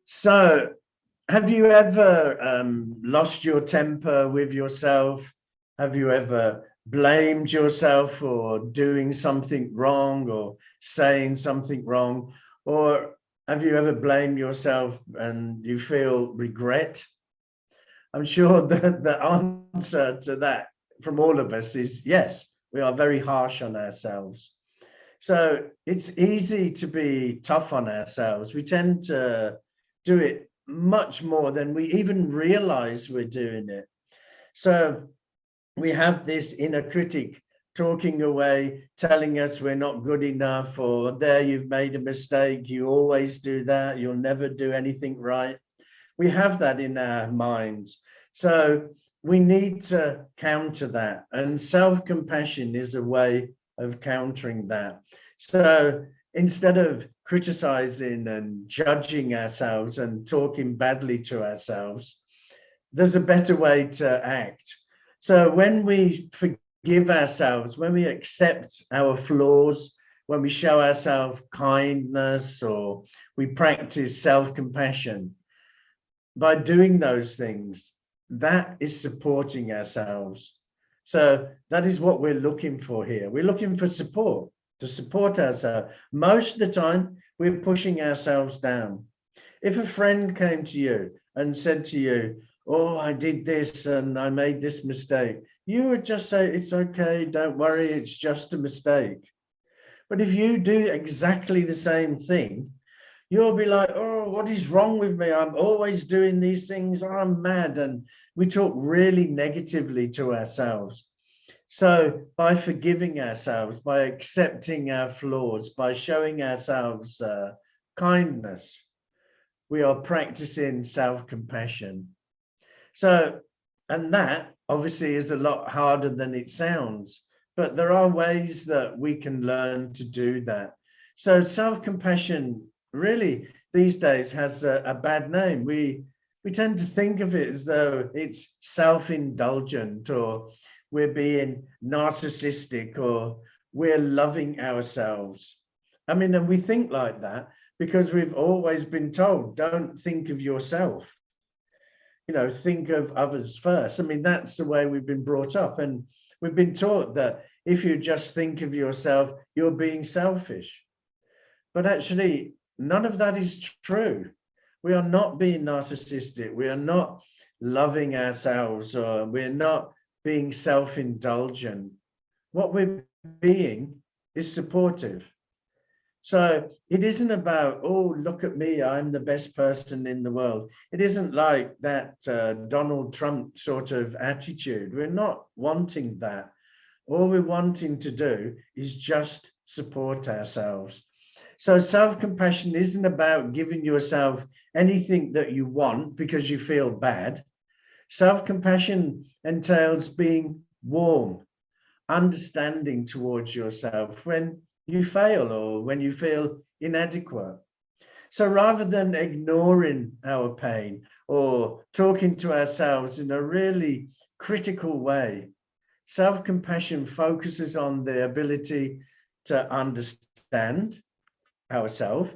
So, have you ever lost your temper with yourself? Have you ever blamed yourself for doing something wrong or saying something wrong? Or have you ever blamed yourself and you feel regret? I'm sure that the answer to that from all of us is yes, we are very harsh on ourselves. So it's easy to be tough on ourselves. We tend to do it much more than we even realize we're doing it. So we have this inner critic talking away, telling us we're not good enough, or there, you've made a mistake, you always do that, you'll never do anything right. We have that in our minds. So we need to counter that. And self-compassion is a way of countering that. So instead of criticizing and judging ourselves and talking badly to ourselves, there's a better way to act. So when we forgive ourselves, when we accept our flaws, when we show ourselves kindness, or we practice self-compassion, by doing those things, that is supporting ourselves. So that is what we're looking for here. We're looking for support, to support ourselves. Most of the time, we're pushing ourselves down. If a friend came to you and said to you, oh, I did this and I made this mistake, you would just say, it's okay, don't worry, it's just a mistake. But if you do exactly the same thing, you'll be like, oh, what is wrong with me? I'm always doing these things, I'm mad. And we talk really negatively to ourselves. So by forgiving ourselves, by accepting our flaws, by showing ourselves kindness, we are practicing self-compassion. So, and that obviously is a lot harder than it sounds, but there are ways that we can learn to do that. So self-compassion really these days has a bad name. We tend to think of it as though it's self-indulgent, or we're being narcissistic, or we're loving ourselves. I mean, and we think like that because we've always been told, don't think of yourself. You know, think of others first. I mean, that's the way we've been brought up. And we've been taught that if you just think of yourself, you're being selfish. But actually, none of that is true. We are not being narcissistic. We are not loving ourselves, or we're not being self-indulgent. What we're being is supportive. So it isn't about, oh, look at me, I'm the best person in the world. It isn't like that Donald Trump sort of attitude. We're not wanting that. All we're wanting to do is just support ourselves. So self-compassion isn't about giving yourself anything that you want because you feel bad. Self-compassion entails being warm, understanding towards yourself when you fail or when you feel inadequate. So rather than ignoring our pain or talking to ourselves in a really critical way, self-compassion focuses on the ability to understand ourselves,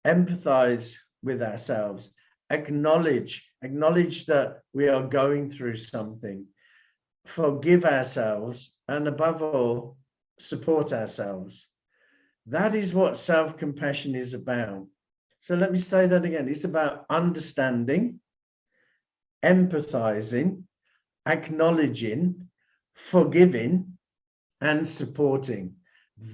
empathize with ourselves, acknowledge that we are going through something, forgive ourselves, and above all, support ourselves. That is what self-compassion is about. So let me say that again. It's about understanding, empathizing, acknowledging, forgiving, and supporting.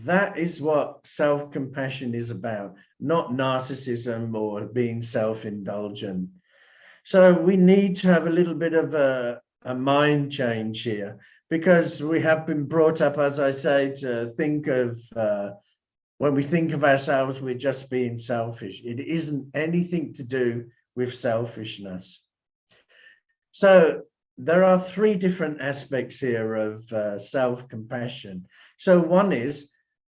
That is what self-compassion is about, not narcissism or being self-indulgent. So we need to have a little bit of a mind change here, because we have been brought up, as I say, to think of, when we think of ourselves, we're just being selfish. It isn't anything to do with selfishness. So there are three different aspects here of self-compassion. So one is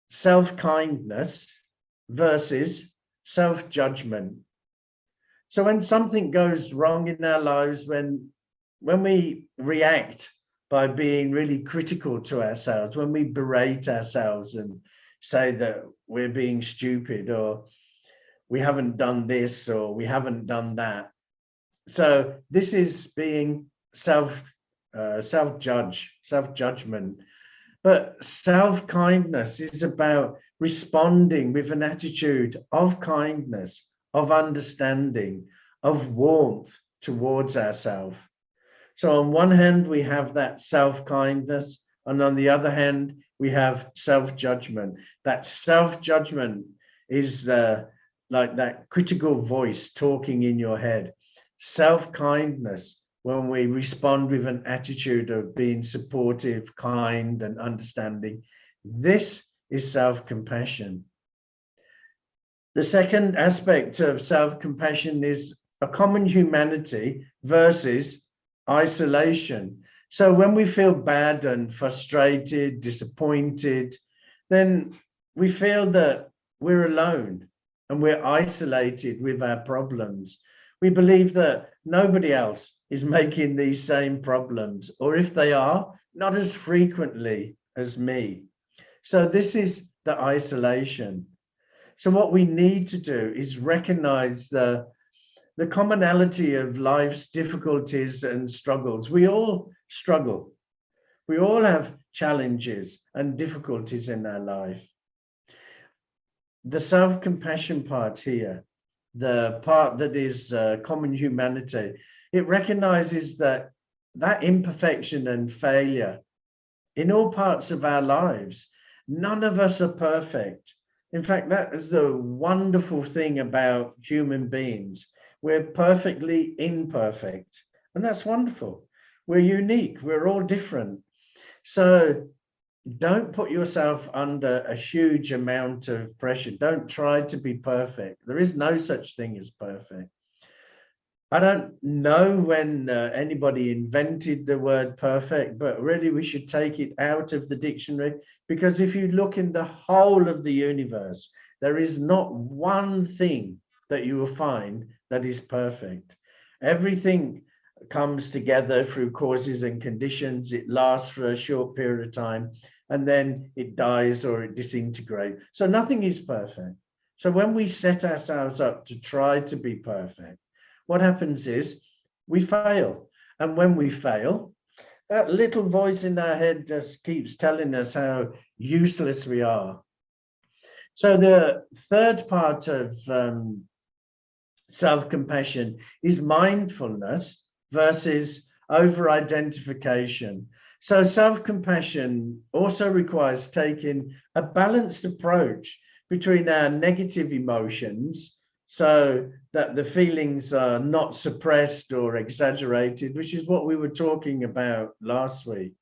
self-kindness versus self-judgment. So when something goes wrong in our lives, when we react by being really critical to ourselves, when we berate ourselves and say that we're being stupid, or we haven't done this, or we haven't done that. So this is being self-judgment. But self-kindness is about responding with an attitude of kindness, of understanding, of warmth towards ourselves. So on one hand, we have that self-kindness, and on the other hand, we have self-judgment. That self-judgment is like that critical voice talking in your head. Self-kindness, when we respond with an attitude of being supportive, kind, and understanding, this is self-compassion. The second aspect of self-compassion is a common humanity versus isolation. So when we feel bad and frustrated, disappointed, then we feel that we're alone and we're isolated with our problems. We believe that nobody else is making these same problems, or if they are, not as frequently as me. So this is the isolation. So what we need to do is recognize the commonality of life's difficulties and struggles. We all struggle. We all have challenges and difficulties in our life. The self-compassion part here, the part that is common humanity, it recognizes that imperfection and failure in all parts of our lives. None of us are perfect. In fact, that is the wonderful thing about human beings. We're perfectly imperfect, and that's wonderful. We're unique. We're all different. So don't put yourself under a huge amount of pressure. Don't try to be perfect. There is no such thing as perfect. I don't know when anybody invented the word perfect, but really we should take it out of the dictionary, because if you look in the whole of the universe, there is not one thing that you will find that is perfect. Everything comes together through causes and conditions. It lasts for a short period of time, and then it dies or it disintegrates. So nothing is perfect. So when we set ourselves up to try to be perfect, what happens is we fail. And when we fail, that little voice in our head just keeps telling us how useless we are. So the third part of self-compassion is mindfulness versus over-identification. So self-compassion also requires taking a balanced approach between our negative emotions, so that the feelings are not suppressed or exaggerated, which is what we were talking about last week.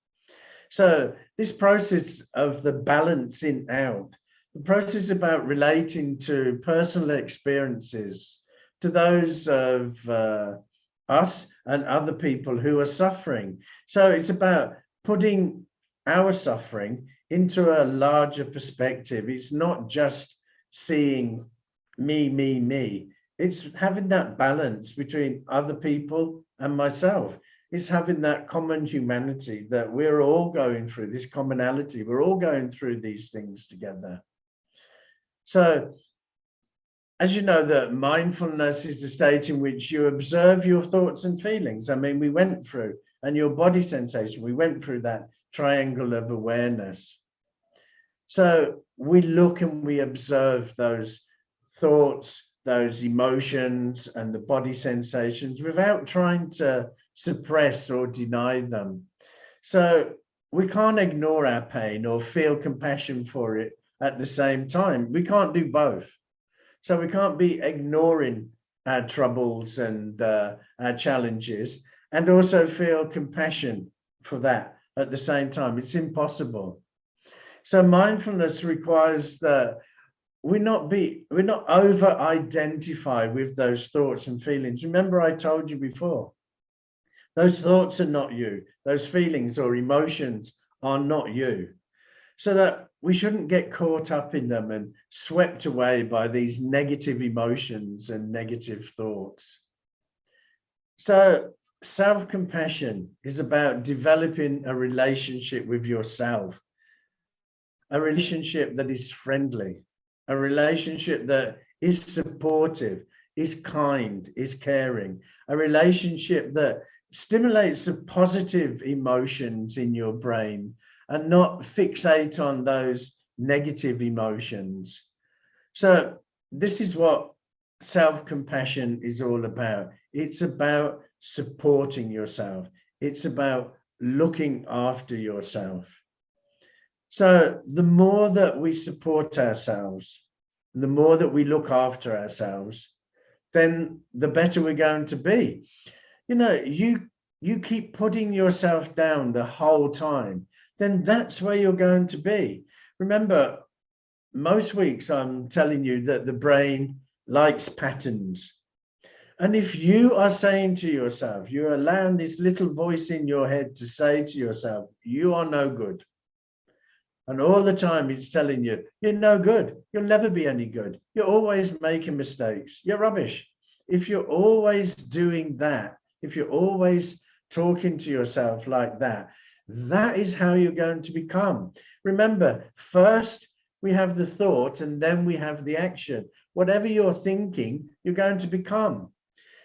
So this process of the balancing out, the process about relating to personal experiences, to those of us and other people who are suffering. So it's about putting our suffering into a larger perspective. It's not just seeing me. It's having that balance between other people and myself. It's having that common humanity that we're all going through, this commonality. We're all going through these things together. So, as you know, that mindfulness is the state in which you observe your thoughts and feelings. I mean, we went through, and your body sensation, we went through that triangle of awareness. So we look and we observe those thoughts, those emotions, and the body sensations without trying to suppress or deny them. So we can't ignore our pain or feel compassion for it at the same time. We can't do both. So we can't be ignoring our troubles and our challenges and also feel compassion for that at the same time. It's impossible. So mindfulness requires that we're not over-identify with those thoughts and feelings. Remember, I told you before, those thoughts are not you. Those feelings or emotions are not you. So that we shouldn't get caught up in them and swept away by these negative emotions and negative thoughts. So self-compassion is about developing a relationship with yourself, a relationship that is friendly, a relationship that is supportive, is kind, is caring, a relationship that stimulates the positive emotions in your brain and not fixate on those negative emotions. So this is what self-compassion is all about. It's about supporting yourself. It's about looking after yourself. So the more that we support ourselves, the more that we look after ourselves, then the better we're going to be. You know, you keep putting yourself down the whole time, then that's where you're going to be. Remember, most weeks I'm telling you that the brain likes patterns. And if you are saying to yourself, you're allowing this little voice in your head to say to yourself, you are no good. And all the time it's telling you, you're no good. You'll never be any good. You're always making mistakes. You're rubbish. If you're always doing that, if you're always talking to yourself like that, that is how you're going to become. Remember, first we have the thought and then we have the action. Whatever you're thinking, you're going to become.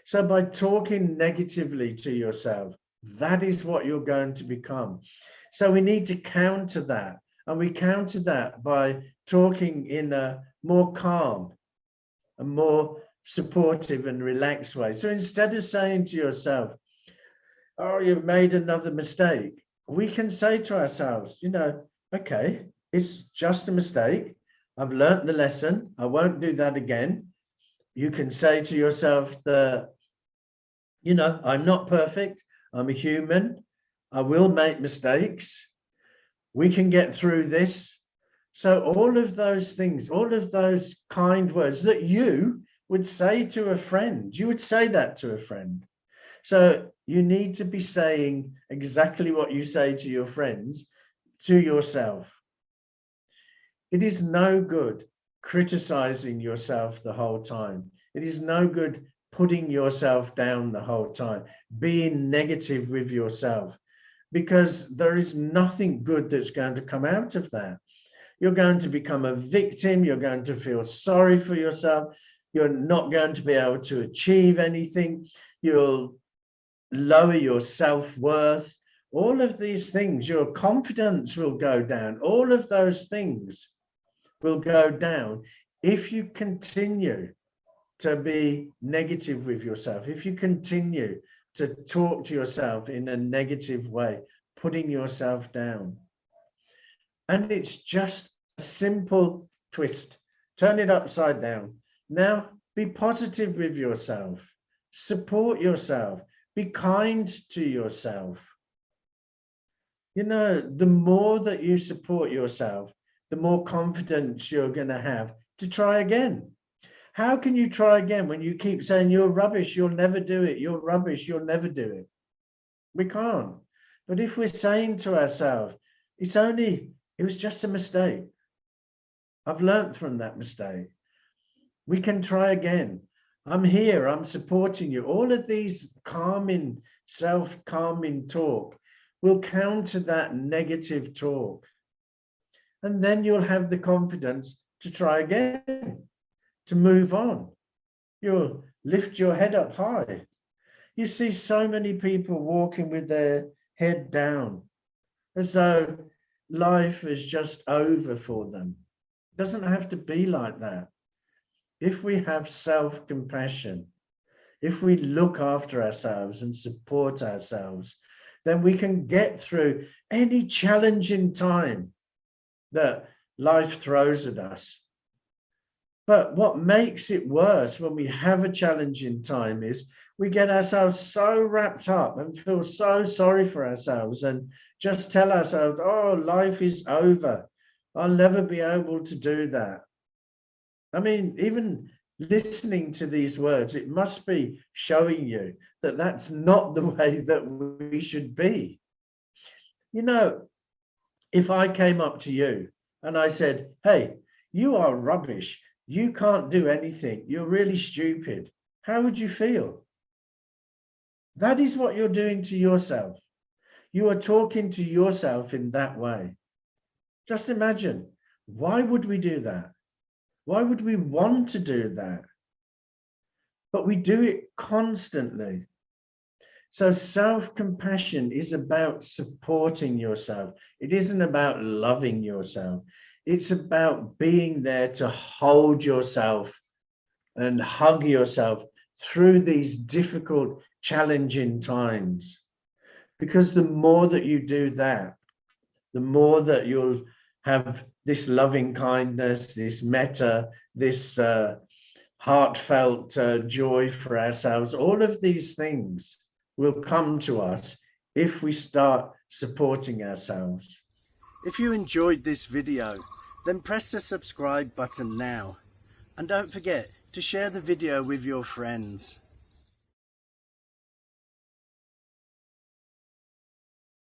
So by talking negatively to yourself, that is what you're going to become. So we need to counter that. And we counter that by talking in a more calm, a more supportive and relaxed way. So instead of saying to yourself, oh, you've made another mistake, we can say to ourselves, you know, okay, it's just a mistake. I've learned the lesson. I won't do that again. You can say to yourself that, you know, I'm not perfect. I'm a human. I will make mistakes. We can get through this. So all of those things, all of those kind words that you would say to a friend, you would say that to a friend. So you need to be saying exactly what you say to your friends, to yourself. It is no good criticizing yourself the whole time. It is no good putting yourself down the whole time, being negative with yourself, because there is nothing good that's going to come out of that. You're going to become a victim. You're going to feel sorry for yourself. You're not going to be able to achieve anything. You'll lower your self-worth. All of these things, your confidence will go down. All of those things will go down if you continue to be negative with yourself, if you continue to talk to yourself in a negative way, putting yourself down. And it's just a simple twist. Turn it upside down. Now, be positive with yourself. Support yourself. Be kind to yourself. You know, the more that you support yourself, the more confidence you're going to have to try again. How can you try again when you keep saying you're rubbish, you'll never do it, you're rubbish, you'll never do it? We can't. But if we're saying to ourselves, it was just a mistake. I've learned from that mistake. We can try again. I'm here, I'm supporting you. All of these calming, self-calming talk will counter that negative talk. And then you'll have the confidence to try again, to move on. You'll lift your head up high. You see so many people walking with their head down, as though life is just over for them. It doesn't have to be like that. If we have self-compassion, if we look after ourselves and support ourselves, then we can get through any challenging time that life throws at us. But what makes it worse when we have a challenging time is we get ourselves so wrapped up and feel so sorry for ourselves and just tell ourselves, oh, life is over. I'll never be able to do that. I mean, even listening to these words, it must be showing you that that's not the way that we should be. You know, if I came up to you and I said, hey, you are rubbish. You can't do anything. You're really stupid. How would you feel? That is what you're doing to yourself. You are talking to yourself in that way. Just imagine, why would we do that? Why would we want to do that? But we do it constantly. So self-compassion is about supporting yourself. It isn't about loving yourself. It's about being there to hold yourself and hug yourself through these difficult, challenging times. Because the more that you do that, the more that you'll have this loving kindness, this metta, this heartfelt joy for ourselves. All of these things will come to us if we start supporting ourselves. If you enjoyed this video, then press the subscribe button now. And don't forget to share the video with your friends.